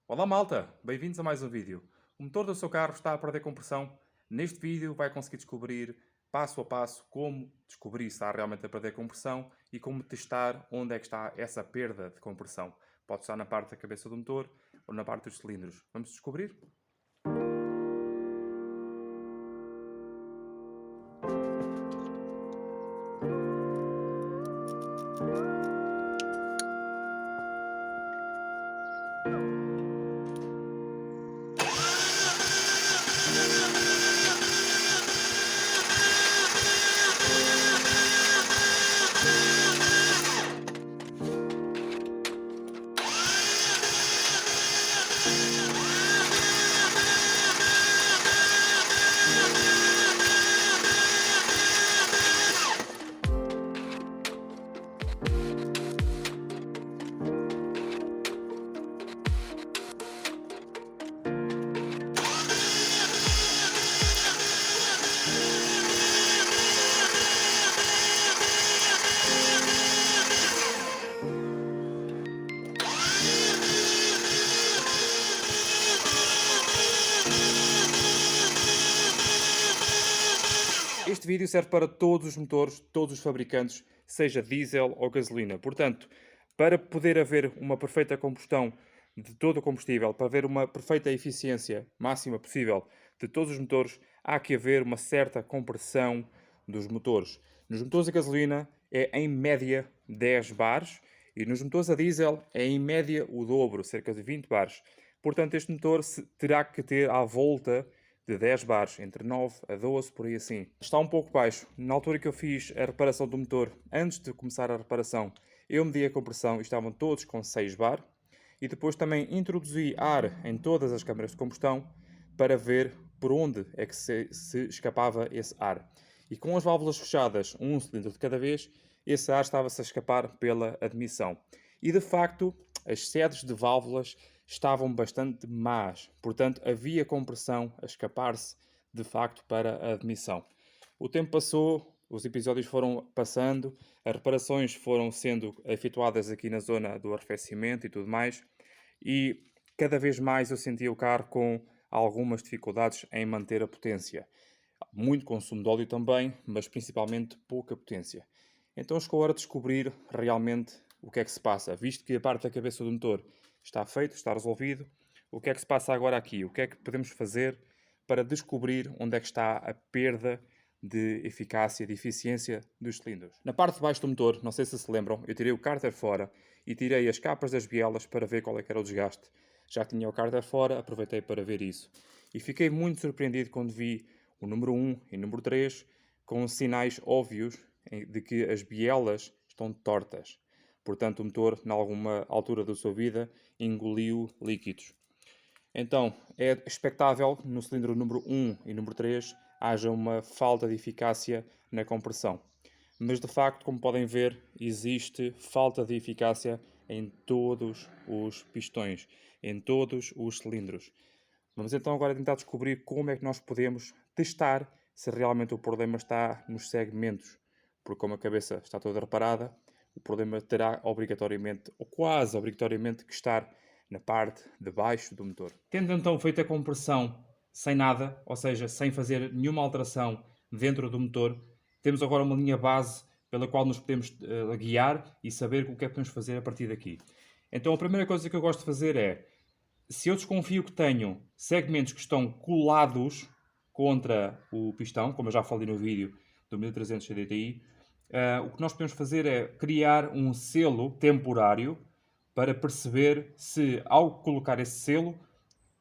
Olá malta, bem-vindos a mais um vídeo. O motor do seu carro está a perder compressão. Neste vídeo vai conseguir descobrir passo a passo como descobrir se está realmente a perder compressão e como testar onde é que está essa perda de compressão. Pode estar na parte da cabeça do motor ou na parte dos cilindros. Vamos descobrir? Este vídeo serve para todos os motores, todos os fabricantes, seja diesel ou gasolina. Portanto, para poder haver uma perfeita combustão de todo o combustível, para haver uma perfeita eficiência máxima possível de todos os motores, há que haver uma certa compressão dos motores. Nos motores a gasolina é em média 10 bares e nos motores a diesel é em média o dobro, cerca de 20 bares. Portanto, este motor terá que ter à volta de 10 bares, entre 9 a 12, por aí assim. Está um pouco baixo. Na altura que eu fiz a reparação do motor, antes de começar a reparação, eu medi a compressão e estavam todos com 6 bar. E depois também introduzi ar em todas as câmaras de combustão para ver por onde é que se escapava esse ar. E com as válvulas fechadas, um cilindro de cada vez, esse ar estava-se a escapar pela admissão. E de facto, as sedes de válvulas estavam bastante más, portanto havia compressão a escapar-se de facto para a admissão. O tempo passou, os episódios foram passando, as reparações foram sendo efetuadas aqui na zona do arrefecimento e tudo mais, e cada vez mais eu sentia o carro com algumas dificuldades em manter a potência. Muito consumo de óleo também, mas principalmente pouca potência. Então chegou a hora de descobrir realmente o que é que se passa, visto que a parte da cabeça do motor está feito, está resolvido. O que é que se passa agora aqui? O que é que podemos fazer para descobrir onde é que está a perda de eficácia, de eficiência dos cilindros? Na parte de baixo do motor, não sei se lembram, eu tirei o cárter fora e tirei as capas das bielas para ver qual é que era o desgaste. Já tinha o cárter fora, aproveitei para ver isso. E fiquei muito surpreendido quando vi o número 1 e o número 3 com sinais óbvios de que as bielas estão tortas. Portanto, o motor, em alguma altura da sua vida, engoliu líquidos. Então, é expectável no cilindro número 1 e número 3 haja uma falta de eficácia na compressão. Mas, de facto, como podem ver, existe falta de eficácia em todos os pistões, em todos os cilindros. Vamos então agora tentar descobrir como é que nós podemos testar se realmente o problema está nos segmentos. Porque como a cabeça está toda reparada, o problema terá obrigatoriamente, ou quase obrigatoriamente, que estar na parte de baixo do motor. Tendo então feito a compressão sem nada, ou seja, sem fazer nenhuma alteração dentro do motor, temos agora uma linha base pela qual nos podemos guiar e saber o que é que podemos fazer a partir daqui. Então a primeira coisa que eu gosto de fazer é, se eu desconfio que tenho segmentos que estão colados contra o pistão, como eu já falei no vídeo do 1300 CDTI, o que nós podemos fazer é criar um selo temporário para perceber se, ao colocar esse selo,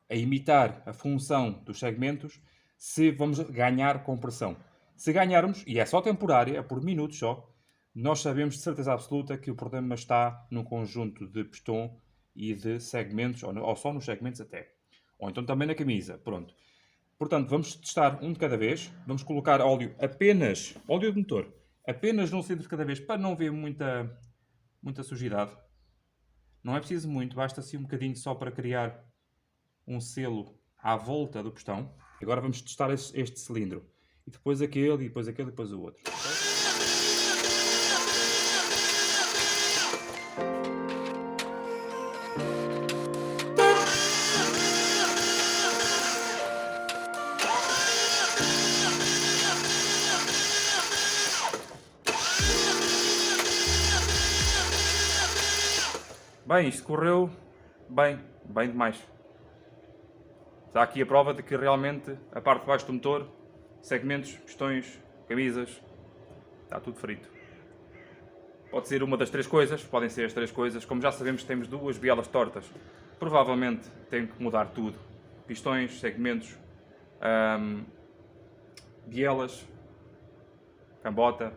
a imitar a função dos segmentos, se vamos ganhar compressão. Se ganharmos, e é só temporária, é por minutos só, nós sabemos de certeza absoluta que o problema está no conjunto de pistão e de segmentos, ou só nos segmentos até. Ou então também na camisa, pronto. Portanto, vamos testar um de cada vez. Vamos colocar óleo de motor, apenas num cilindro de cada vez, para não ver muita sujidade. Não é preciso muito, basta assim um bocadinho só para criar um selo à volta do pistão. Agora vamos testar este cilindro. E depois aquele, e depois aquele, e depois o outro. Bem, isto correu bem, bem demais. Está aqui a prova de que realmente a parte de baixo do motor, segmentos, pistões, camisas, está tudo frito. Pode ser uma das três coisas, podem ser as três coisas. Como já sabemos, temos duas bielas tortas. Provavelmente tenho que mudar tudo. Pistões, segmentos, bielas, cambota,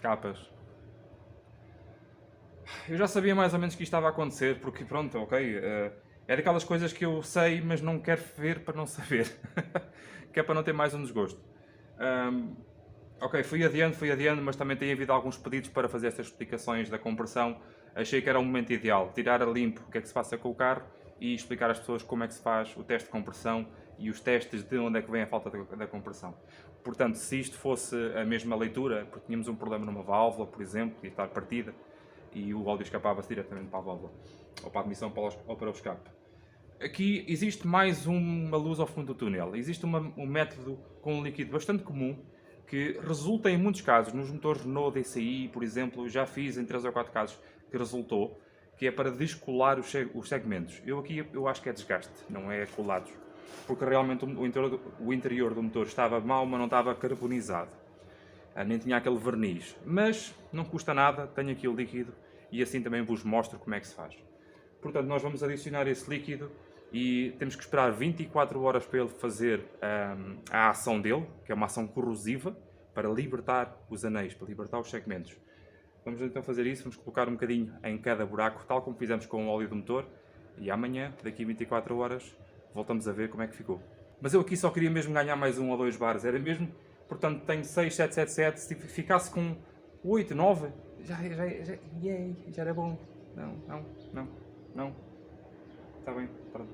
capas. Eu já sabia mais ou menos que isto estava a acontecer, porque pronto, ok, é daquelas coisas que eu sei, mas não quero ver para não saber. Que é para não ter mais um desgosto. Ok, fui adiante, mas também tem havido alguns pedidos para fazer estas explicações da compressão. Achei que era o momento ideal, tirar a limpo o que é que se passa com o carro e explicar às pessoas como é que se faz o teste de compressão e os testes de onde é que vem a falta da compressão. Portanto, se isto fosse a mesma leitura, porque tínhamos um problema numa válvula, por exemplo, ia estar partida e o óleo escapava-se diretamente para a válvula, ou para a admissão ou para o escape. Aqui existe mais uma luz ao fundo do túnel. Existe um método com um líquido bastante comum que resulta em muitos casos, nos motores Renault DCI, por exemplo, já fiz em 3 ou 4 casos que resultou, que é para descolar os segmentos. Eu acho que é desgaste, não é colados, porque realmente o interior do motor estava mau, mas não estava carbonizado, nem tinha aquele verniz. Mas não custa nada, tenho aqui o líquido e assim também vos mostro como é que se faz. Portanto, nós vamos adicionar esse líquido e temos que esperar 24 horas para ele fazer a ação dele, que é uma ação corrosiva, para libertar os anéis, para libertar os segmentos. Vamos então fazer isso, vamos colocar um bocadinho em cada buraco, tal como fizemos com o óleo do motor, e amanhã, daqui a 24 horas, voltamos a ver como é que ficou. Mas eu aqui só queria mesmo ganhar mais 1 ou 2 bares, era mesmo, portanto tenho 6, 7, 7, 7, se ficasse com 8, 9, já era bom. Não. Está bem, pronto.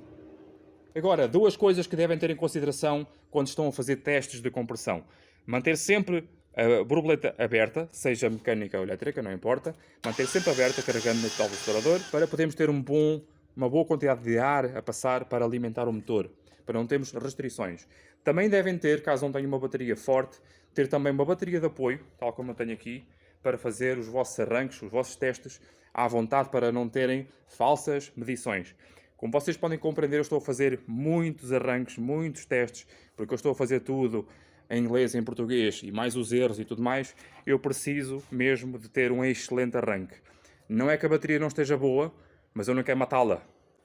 Agora, duas coisas que devem ter em consideração quando estão a fazer testes de compressão. Manter sempre a borboleta aberta, seja mecânica ou elétrica, não importa. Manter sempre aberta, carregando no tal do separador, para podermos ter uma boa quantidade de ar a passar para alimentar o motor, para não termos restrições. Também devem ter, caso não tenham uma bateria forte, ter também uma bateria de apoio, tal como eu tenho aqui, para fazer os vossos arranques, os vossos testes, à vontade, para não terem falsas medições. Como vocês podem compreender, eu estou a fazer muitos arranques, muitos testes, porque eu estou a fazer tudo em inglês, em português, e mais os erros e tudo mais, eu preciso mesmo de ter um excelente arranque. Não é que a bateria não esteja boa, mas eu não quero matá-la.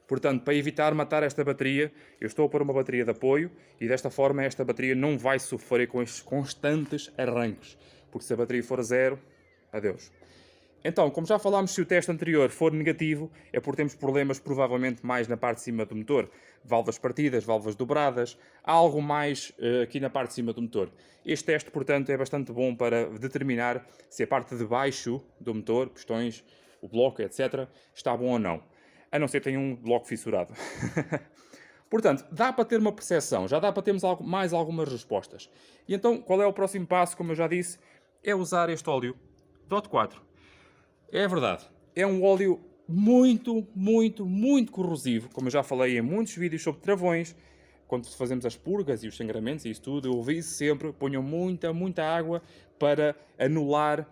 Portanto, para evitar matar esta bateria, eu estou a pôr uma bateria de apoio e desta forma esta bateria não vai sofrer com estes constantes arranques. Porque se a bateria for a zero, adeus. Então, como já falámos, se o teste anterior for negativo, é porque temos problemas provavelmente mais na parte de cima do motor. Válvulas partidas, válvulas dobradas, há algo mais aqui na parte de cima do motor. Este teste, portanto, é bastante bom para determinar se a parte de baixo do motor, pistões, o bloco, etc., está bom ou não. A não ser que tenha um bloco fissurado. Portanto, dá para ter uma percepção, já dá para termos mais algumas respostas. E então, qual é o próximo passo, como eu já disse? É usar este óleo DOT 4. É verdade, é um óleo muito corrosivo, como eu já falei em muitos vídeos sobre travões, quando fazemos as purgas e os sangramentos e isso tudo, eu ouvi sempre, ponham muita água para anular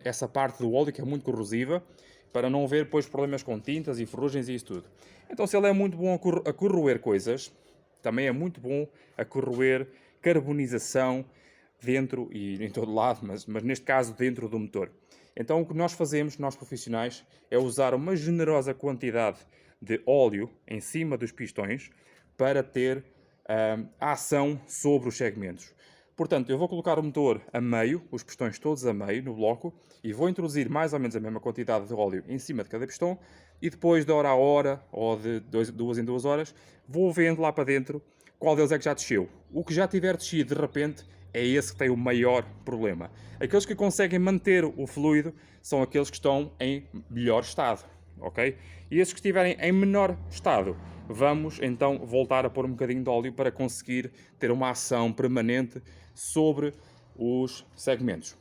essa parte do óleo que é muito corrosiva, para não haver depois problemas com tintas e ferrugens e isso tudo. Então, se ele é muito bom a corroer coisas, também é muito bom a corroer carbonização dentro e em todo lado, mas neste caso dentro do motor. Então o que nós fazemos, nós profissionais, é usar uma generosa quantidade de óleo em cima dos pistões para ter a ação sobre os segmentos. Portanto, eu vou colocar o motor a meio, os pistões todos a meio no bloco, e vou introduzir mais ou menos a mesma quantidade de óleo em cima de cada pistão, e depois de hora a hora, ou de 2 em 2 horas, vou vendo lá para dentro qual deles é que já desceu. O que já tiver descido de repente é esse que tem o maior problema. Aqueles que conseguem manter o fluido são aqueles que estão em melhor estado, ok? E esses que estiverem em menor estado, vamos então voltar a pôr um bocadinho de óleo para conseguir ter uma ação permanente sobre os segmentos.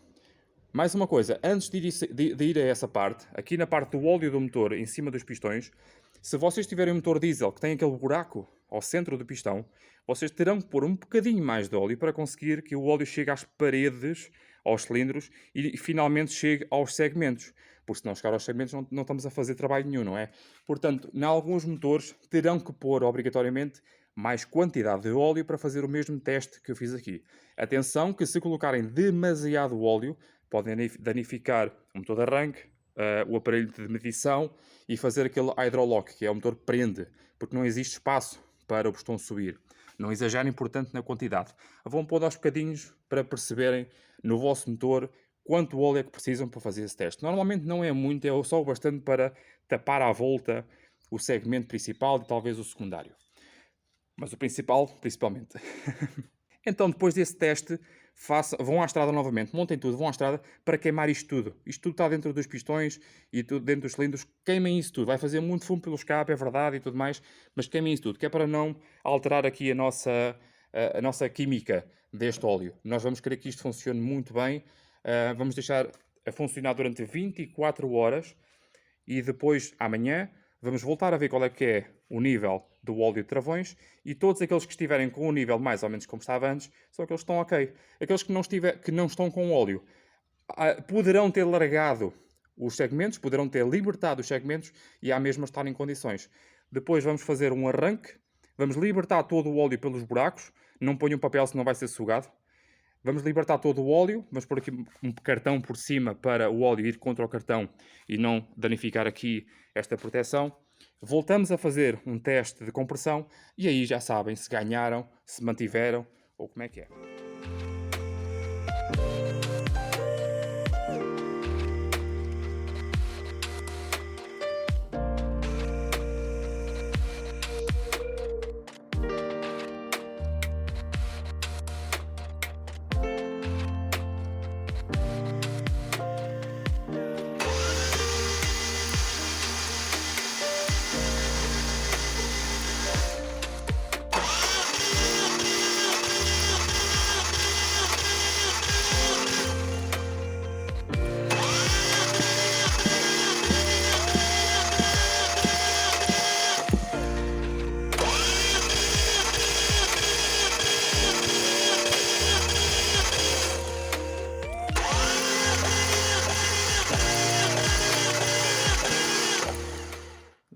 Mais uma coisa, antes de ir a essa parte, aqui na parte do óleo do motor, em cima dos pistões, se vocês tiverem um motor diesel que tem aquele buraco ao centro do pistão, vocês terão que pôr um bocadinho mais de óleo para conseguir que o óleo chegue às paredes aos cilindros e finalmente chegue aos segmentos. Porque se não chegar aos segmentos não estamos a fazer trabalho nenhum, não é? Portanto, em alguns motores terão que pôr obrigatoriamente mais quantidade de óleo para fazer o mesmo teste que eu fiz aqui. Atenção que se colocarem demasiado óleo, podem danificar o motor de arranque, o aparelho de medição e fazer aquele hydrolock, que é o motor que prende, porque não existe espaço para o pistão subir. Não exagerem, portanto, na quantidade. Vão pôr aos bocadinhos para perceberem no vosso motor quanto óleo é que precisam para fazer esse teste. Normalmente não é muito, é só o bastante para tapar à volta o segmento principal e talvez o secundário. Mas o principal, principalmente. Então, depois desse teste, vão à estrada novamente, montem tudo, vão à estrada para queimar isto tudo. Isto tudo está dentro dos pistões e tudo dentro dos cilindros. Queimem isso tudo. Vai fazer muito fumo pelo escape, é verdade e tudo mais, mas queimem isso tudo, que é para não alterar aqui a nossa química deste óleo. Nós vamos querer que isto funcione muito bem. Vamos deixar a funcionar durante 24 horas e depois, amanhã, vamos voltar a ver qual é que é o nível do óleo de travões e todos aqueles que estiverem com o nível mais ou menos como estava antes, são aqueles que estão ok. Aqueles que não estão com óleo poderão ter largado os segmentos, poderão ter libertado os segmentos e à mesma estar em condições. Depois vamos fazer um arranque, vamos libertar todo o óleo pelos buracos, não ponham papel senão vai ser sugado. Vamos libertar todo o óleo, vamos pôr aqui um cartão por cima para o óleo ir contra o cartão e não danificar aqui esta proteção. Voltamos a fazer um teste de compressão e aí já sabem se ganharam, se mantiveram ou como é que é.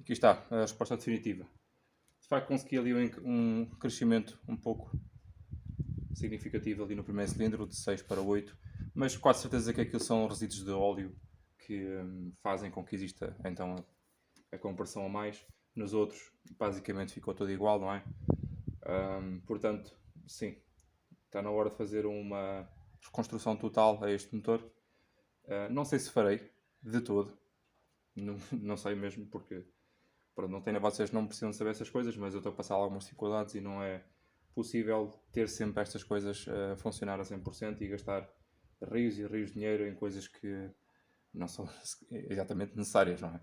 Aqui está a resposta definitiva. Vai conseguir ali um crescimento um pouco significativo ali no primeiro cilindro, de 6 para 8, mas quase certeza que aquilo são resíduos de óleo que fazem com que exista então a compressão a mais. Nos outros, basicamente ficou tudo igual, não é? Portanto, sim, está na hora de fazer uma reconstrução total a este motor. Não sei se farei, de todo. Não sei mesmo, porque não tenho, vocês não precisam saber essas coisas, mas eu estou a passar algumas dificuldades e não é possível ter sempre estas coisas a funcionar a 100% e gastar rios e rios de dinheiro em coisas que não são exatamente necessárias, não é?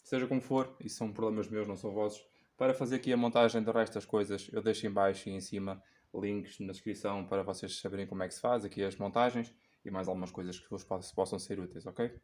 Seja como for, isso são problemas meus, não são vossos. Para fazer aqui a montagem do resto das coisas, eu deixo em baixo e em cima links na descrição para vocês saberem como é que se faz aqui as montagens e mais algumas coisas que vos possam ser úteis, ok?